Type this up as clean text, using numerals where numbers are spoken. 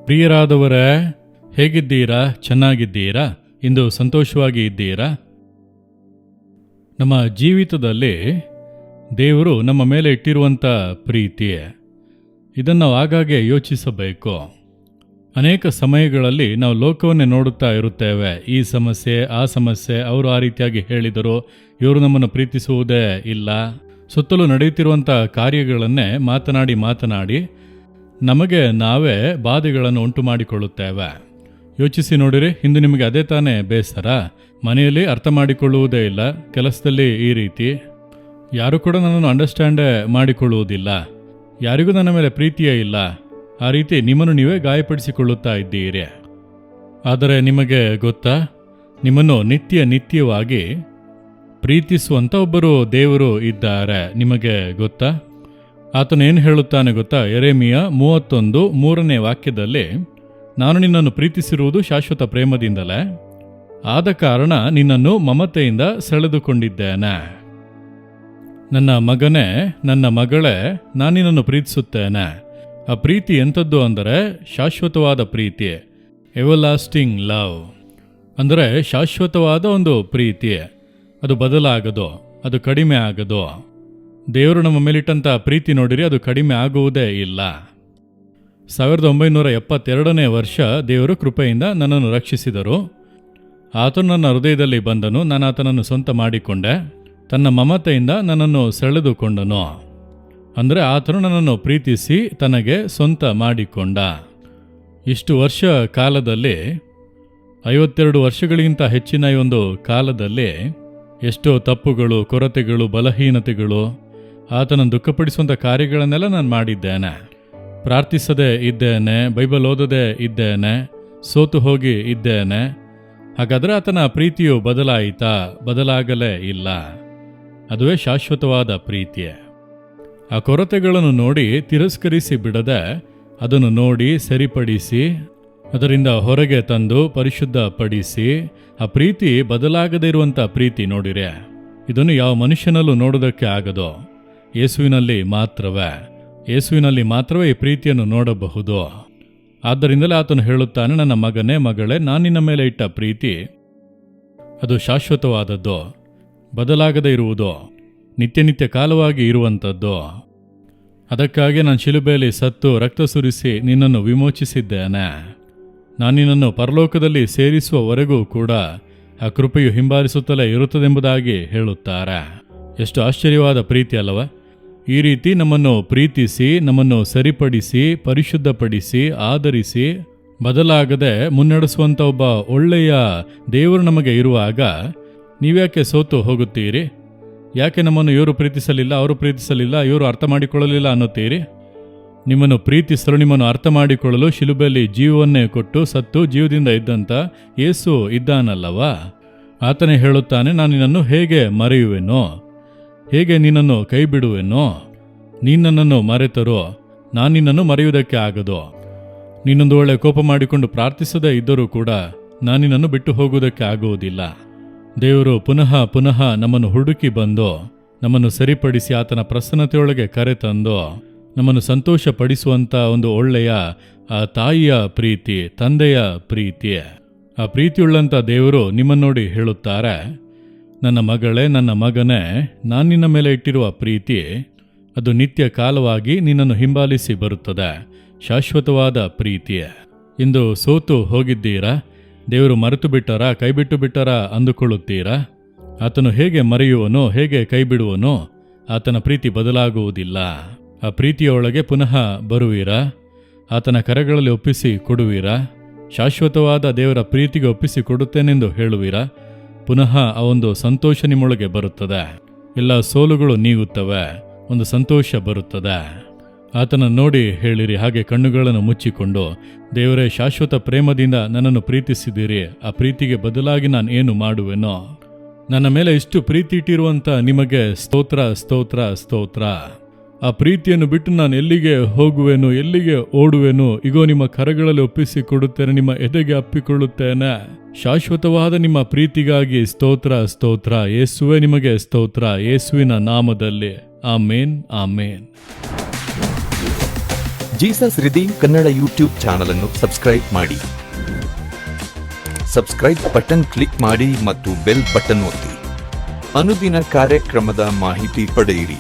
ಪ್ರಿಯರಾದವರೇ, ಹೇಗಿದ್ದೀರಾ? ಚೆನ್ನಾಗಿದ್ದೀರಾ? ಇಂದು ಸಂತೋಷವಾಗಿ ಇದ್ದೀರಾ? ನಮ್ಮ ಜೀವಿತದಲ್ಲಿ ದೇವರು ನಮ್ಮ ಮೇಲೆ ಇಟ್ಟಿರುವಂಥ ಪ್ರೀತಿ, ಇದನ್ನು ನಾವು ಆಗಾಗ್ಗೆ ಯೋಚಿಸಬೇಕು. ಅನೇಕ ಸಮಯಗಳಲ್ಲಿ ನಾವು ಲೋಕವನ್ನೇ ನೋಡುತ್ತಾ ಇರುತ್ತೇವೆ. ಈ ಸಮಸ್ಯೆ, ಆ ಸಮಸ್ಯೆ, ಅವರು ಆ ರೀತಿಯಾಗಿ ಹೇಳಿದರು, ಇವರು ನಮ್ಮನ್ನು ಪ್ರೀತಿಸುವುದೇ ಇಲ್ಲ. ಸುತ್ತಲೂ ನಡೆಯುತ್ತಿರುವಂಥ ಕಾರ್ಯಗಳನ್ನೇ ಮಾತನಾಡಿ ನಮಗೆ ನಾವೇ ಬಾಧೆಗಳನ್ನು ಉಂಟು ಮಾಡಿಕೊಳ್ಳುತ್ತೇವೆ. ಯೋಚಿಸಿ ನೋಡಿರಿ, ಇಂದು ನಿಮಗೆ ಅದೇ ತಾನೇ ಬೇಸರ. ಮನೆಯಲ್ಲಿ ಅರ್ಥ ಮಾಡಿಕೊಳ್ಳುವುದೇ ಇಲ್ಲ, ಕೆಲಸದಲ್ಲಿ ಈ ರೀತಿ, ಯಾರು ಕೂಡ ನನ್ನನ್ನು ಅಂಡರ್ಸ್ಟ್ಯಾಂಡೇ ಮಾಡಿಕೊಳ್ಳುವುದಿಲ್ಲ, ಯಾರಿಗೂ ನನ್ನ ಮೇಲೆ ಪ್ರೀತಿಯೇ ಇಲ್ಲ. ಆ ರೀತಿ ನಿಮ್ಮನ್ನು ನೀವೇ ಗಾಯಪಡಿಸಿಕೊಳ್ಳುತ್ತಾ ಇದ್ದೀರಿ. ಆದರೆ ನಿಮಗೆ ಗೊತ್ತಾ, ನಿಮ್ಮನ್ನು ನಿತ್ಯವಾಗಿ ಪ್ರೀತಿಸುವಂಥ ಒಬ್ಬರು ದೇವರು ಇದ್ದಾರೆ. ನಿಮಗೆ ಗೊತ್ತಾ? ಆತನು ಏನು ಹೇಳುತ್ತಾನೆ ಗೊತ್ತಾ? ಯೆರೆಮೀಯ 31:3 ವಾಕ್ಯದಲ್ಲಿ, ನಾನು ನಿನ್ನನ್ನು ಪ್ರೀತಿಸಿರುವುದು ಶಾಶ್ವತ ಪ್ರೇಮದಿಂದಲೇ, ಆದ ಕಾರಣ ನಿನ್ನನ್ನು ಮಮತೆಯಿಂದ ಸೆಳೆದುಕೊಂಡಿದ್ದೇನೆ. ನನ್ನ ಮಗನೇ, ನನ್ನ ಮಗಳೇ, ನಾನು ನಿನ್ನನ್ನು ಪ್ರೀತಿಸುತ್ತೇನೆ. ಆ ಪ್ರೀತಿ ಎಂಥದ್ದು ಅಂದರೆ ಶಾಶ್ವತವಾದ ಪ್ರೀತಿ, ಎವರ್ಲಾಸ್ಟಿಂಗ್ ಲವ್. ಅಂದರೆ ಶಾಶ್ವತವಾದ ಒಂದು ಪ್ರೀತಿ, ಅದು ಬದಲಾಗದು, ಅದು ಕಡಿಮೆ ಆಗದು. ದೇವರು ನಮ್ಮ ಮೇಲಿಟ್ಟಂಥ ಪ್ರೀತಿ ನೋಡಿರಿ, ಅದು ಕಡಿಮೆ ಆಗುವುದೇ ಇಲ್ಲ. 1972 ವರ್ಷ ದೇವರು ಕೃಪೆಯಿಂದ ನನ್ನನ್ನು ರಕ್ಷಿಸಿದರು. ಆತನು ನನ್ನ ಹೃದಯದಲ್ಲಿ ಬಂದನು, ನಾನು ಆತನನ್ನು ಸ್ವಂತ ಮಾಡಿಕೊಂಡೆ. ತನ್ನ ಮಮತೆಯಿಂದ ನನ್ನನ್ನು ಸೆಳೆದುಕೊಂಡನು. ಅಂದರೆ ಆತನು ನನ್ನನ್ನು ಪ್ರೀತಿಸಿ ತನಗೆ ಸ್ವಂತ ಮಾಡಿಕೊಂಡ. ಇಷ್ಟು ವರ್ಷ ಕಾಲದಲ್ಲಿ, 52 ವರ್ಷಗಳಿಗಿಂತ ಹೆಚ್ಚಿನ ಈ ಒಂದು ಕಾಲದಲ್ಲಿ ಎಷ್ಟೋ ತಪ್ಪುಗಳು, ಕೊರತೆಗಳು, ಬಲಹೀನತೆಗಳು, ಆತನನ್ನು ದುಃಖಪಡಿಸುವಂಥ ಕಾರ್ಯಗಳನ್ನೆಲ್ಲ ನಾನು ಮಾಡಿದ್ದೇನೆ. ಪ್ರಾರ್ಥಿಸದೇ ಇದ್ದೇನೆ, ಬೈಬಲ್ ಓದದೇ ಇದ್ದೇನೆ, ಸೋತು ಹೋಗಿ ಇದ್ದೇನೆ. ಹಾಗಾದರೆ ಆತನ ಪ್ರೀತಿಯು ಬದಲಾಯಿತಾ? ಬದಲಾಗಲೇ ಇಲ್ಲ. ಅದುವೇ ಶಾಶ್ವತವಾದ ಪ್ರೀತಿ. ಆ ಕೊರತೆಗಳನ್ನು ನೋಡಿ ತಿರಸ್ಕರಿಸಿ ಬಿಡದೆ, ಅದನ್ನು ನೋಡಿ ಸರಿಪಡಿಸಿ, ಅದರಿಂದ ಹೊರಗೆ ತಂದು ಪರಿಶುದ್ಧಪಡಿಸಿ, ಆ ಪ್ರೀತಿ ಬದಲಾಗದೇ ಇರುವಂಥ ಪ್ರೀತಿ ನೋಡಿರೆ, ಇದನ್ನು ಯಾವ ಮನುಷ್ಯನಲ್ಲೂ ನೋಡೋದಕ್ಕೆ ಆಗದು. ಯೇಸುವಿನಲ್ಲಿ ಮಾತ್ರವೇ ಈ ಪ್ರೀತಿಯನ್ನು ನೋಡಬಹುದು. ಆದ್ದರಿಂದಲೇ ಆತನು ಹೇಳುತ್ತಾನೆ, ನನ್ನ ಮಗನೇ, ಮಗಳೇ, ನಾನು ನಿನ್ನ ಮೇಲೆ ಇಟ್ಟ ಪ್ರೀತಿ ಅದು ಶಾಶ್ವತವಾದದ್ದು, ಬದಲಾಗದೇ ಇರುವುದು, ನಿತ್ಯ ಕಾಲವಾಗಿ ಇರುವಂಥದ್ದು. ಅದಕ್ಕಾಗಿ ನಾನು ಶಿಲುಬೆಯಲ್ಲಿ ಸತ್ತು ರಕ್ತ ಸುರಿಸಿ ನಿನ್ನನ್ನು ವಿಮೋಚಿಸಿದ್ದೇನೆ. ನಾನು ನಿನ್ನನ್ನು ಪರಲೋಕದಲ್ಲಿ ಸೇರಿಸುವವರೆಗೂ ಕೂಡ ಆ ಕೃಪೆಯು ಹಿಂಬಾಲಿಸುತ್ತಲೇ ಇರುತ್ತದೆಂಬುದಾಗಿ ಹೇಳುತ್ತಾರೆ. ಎಷ್ಟು ಆಶ್ಚರ್ಯವಾದ ಪ್ರೀತಿ ಅಲ್ಲವ? ಈ ರೀತಿ ನಮ್ಮನ್ನು ಪ್ರೀತಿಸಿ, ನಮ್ಮನ್ನು ಸರಿಪಡಿಸಿ, ಪರಿಶುದ್ಧಪಡಿಸಿ, ಆದರಿಸಿ, ಬದಲಾಗದೆ ಮುನ್ನಡೆಸುವಂಥ ಒಬ್ಬ ಒಳ್ಳೆಯ ದೇವರು ನಮಗೆ ಇರುವಾಗ ನೀವ್ಯಾಕೆ ಸೋತು ಹೋಗುತ್ತೀರಿ? ಯಾಕೆ ನಮ್ಮನ್ನು ಇವರು ಪ್ರೀತಿಸಲಿಲ್ಲ, ಅವರು ಪ್ರೀತಿಸಲಿಲ್ಲ, ಇವರು ಅರ್ಥ ಮಾಡಿಕೊಳ್ಳಲಿಲ್ಲ ಅನ್ನುತ್ತೀರಿ? ನಿಮ್ಮನ್ನು ಪ್ರೀತಿಸಲು, ನಿಮ್ಮನ್ನು ಅರ್ಥ ಮಾಡಿಕೊಳ್ಳಲು ಶಿಲುಬೆಯಲ್ಲಿ ಜೀವವನ್ನೇ ಕೊಟ್ಟು ಸತ್ತು ಜೀವದಿಂದ ಇದ್ದಂಥ ಯೇಸು ಇದ್ದಾನಲ್ಲವಾ? ಆತನೇ ಹೇಳುತ್ತಾನೆ, ನಾನು ನಿನ್ನನ್ನು ಹೇಗೆ ಮರೆಯುವೆನೋ, ಹೇಗೆ ನಿನ್ನನ್ನು ಕೈ ಬಿಡುವೆನೋ? ನೀನು ನನ್ನನ್ನು ಮರೆತರೋ ನಾನು ನಿನ್ನನ್ನು ಮರೆಯುವುದಕ್ಕೆ ಆಗದು. ನೀನೊಂದು ಒಳ್ಳೆ ಕೋಪ ಮಾಡಿಕೊಂಡು ಪ್ರಾರ್ಥಿಸದೇ ಇದ್ದರೂ ಕೂಡ ನಾನು ನಿನ್ನನ್ನು ಬಿಟ್ಟು ಹೋಗುವುದಕ್ಕೆ ಆಗುವುದಿಲ್ಲ. ದೇವರು ಪುನಃ ನಮ್ಮನ್ನು ಹುಡುಕಿ ಬಂದು ನಮ್ಮನ್ನು ಸರಿಪಡಿಸಿ ಆತನ ಪ್ರಸನ್ನತೆಯೊಳಗೆ ಕರೆತಂದು ನಮ್ಮನ್ನು ಸಂತೋಷಪಡಿಸುವಂಥ ಒಂದು ಒಳ್ಳೆಯ ಆ ತಾಯಿಯ ಪ್ರೀತಿ, ತಂದೆಯ ಪ್ರೀತಿ, ಆ ಪ್ರೀತಿಯುಳ್ಳಂಥ ದೇವರು ನಿಮ್ಮನ್ನು ನೋಡಿ ಹೇಳುತ್ತಾರೆ, ನನ್ನ ಮಗಳೇ, ನನ್ನ ಮಗನೇ, ನಾನು ನಿನ್ನ ಮೇಲೆ ಇಟ್ಟಿರುವ ಪ್ರೀತಿ ಅದು ನಿತ್ಯ ಕಾಲವಾಗಿ ನಿನ್ನನ್ನು ಹಿಂಬಾಲಿಸಿ ಬರುತ್ತದೆ, ಶಾಶ್ವತವಾದ ಪ್ರೀತಿ. ಇಂದು ಸೋತು ಹೋಗಿದ್ದೀರಾ? ದೇವರು ಮರೆತು ಬಿಟ್ಟರಾ, ಕೈ ಬಿಟ್ಟು ಬಿಟ್ಟರಾ ಅಂದುಕೊಳ್ಳುತ್ತೀರಾ? ಆತನು ಹೇಗೆ ಮರೆಯುವನೋ, ಹೇಗೆ ಕೈ ಬಿಡುವನೋ, ಆತನ ಪ್ರೀತಿ ಬದಲಾಗುವುದಿಲ್ಲ. ಆ ಪ್ರೀತಿಯೊಳಗೆ ಪುನಃ ಬರುವಿರಾ? ಆತನ ಕರಗಳಲ್ಲಿ ಒಪ್ಪಿಸಿ ಕೊಡುವಿರಾ? ಶಾಶ್ವತವಾದ ದೇವರ ಪ್ರೀತಿಗೆ ಒಪ್ಪಿಸಿ ಕೊಡುತ್ತೇನೆಂದು ಹೇಳುವಿರಾ? ಪುನಃ ಆ ಒಂದು ಸಂತೋಷ ನಿಮ್ಮೊಳಗೆ ಬರುತ್ತದೆ. ಎಲ್ಲ ಸೋಲುಗಳು ನೀಗುತ್ತವೆ, ಒಂದು ಸಂತೋಷ ಬರುತ್ತದೆ. ಆತನ ನೋಡಿ ಹೇಳಿರಿ, ಹಾಗೆ ಕಣ್ಣುಗಳನ್ನು ಮುಚ್ಚಿಕೊಂಡು, ದೇವರೇ, ಶಾಶ್ವತ ಪ್ರೇಮದಿಂದ ನನ್ನನ್ನು ಪ್ರೀತಿಸಿದಿರಿ, ಆ ಪ್ರೀತಿಗೆ ಬದಲಾಗಿ ನಾನು ಏನು ಮಾಡುವೆನೋ? ನನ್ನ ಮೇಲೆ ಇಷ್ಟು ಪ್ರೀತಿ ಇಟ್ಟಿರುವಂಥ ನಿಮಗೆ ಸ್ತೋತ್ರ, ಸ್ತೋತ್ರ, ಸ್ತೋತ್ರ. ಆ ಪ್ರೀತಿಯನ್ನು ಬಿಟ್ಟು ನಾನು ಎಲ್ಲಿಗೆ ಹೋಗುವೆನು, ಎಲ್ಲಿಗೆ ಓಡುವೆನು? ಇಗೋ ನಿಮ್ಮ ಕರಗಳಲ್ಲಿ ಒಪ್ಪಿಸಿ ಕೊಡುತ್ತೇನೆ, ನಿಮ್ಮ ಎದೆಗೆ ಅಪ್ಪಿಕೊಳ್ಳುತ್ತೇನೆ. ಶಾಶ್ವತವಾದ ನಿಮ್ಮ ಪ್ರೀತಿಗಾಗಿ ಸ್ತೋತ್ರ, ಸ್ತೋತ್ರ. ಯೇಸುವೇ ನಿಮಗೆ ಸ್ತೋತ್ರ, ಯೇಸುವಿನ ನಾಮದಲ್ಲಿ. Amen, amen. Jesus redeem Kannada YouTube channel ಅನ್ನು ಸಬ್ಸ್ಕ್ರೈಬ್ ಮಾಡಿ. ಸಬ್ಸ್ಕ್ರೈಬ್ ಬಟನ್ ಕ್ಲಿಕ್ ಮಾಡಿ ಮತ್ತು ಬೆಲ್ ಬಟನ್ ಒತ್ತಿ. ಅನುದಿನ ಕಾರ್ಯಕ್ರಮದ ಮಾಹಿತಿ ಪಡೆಯಿರಿ.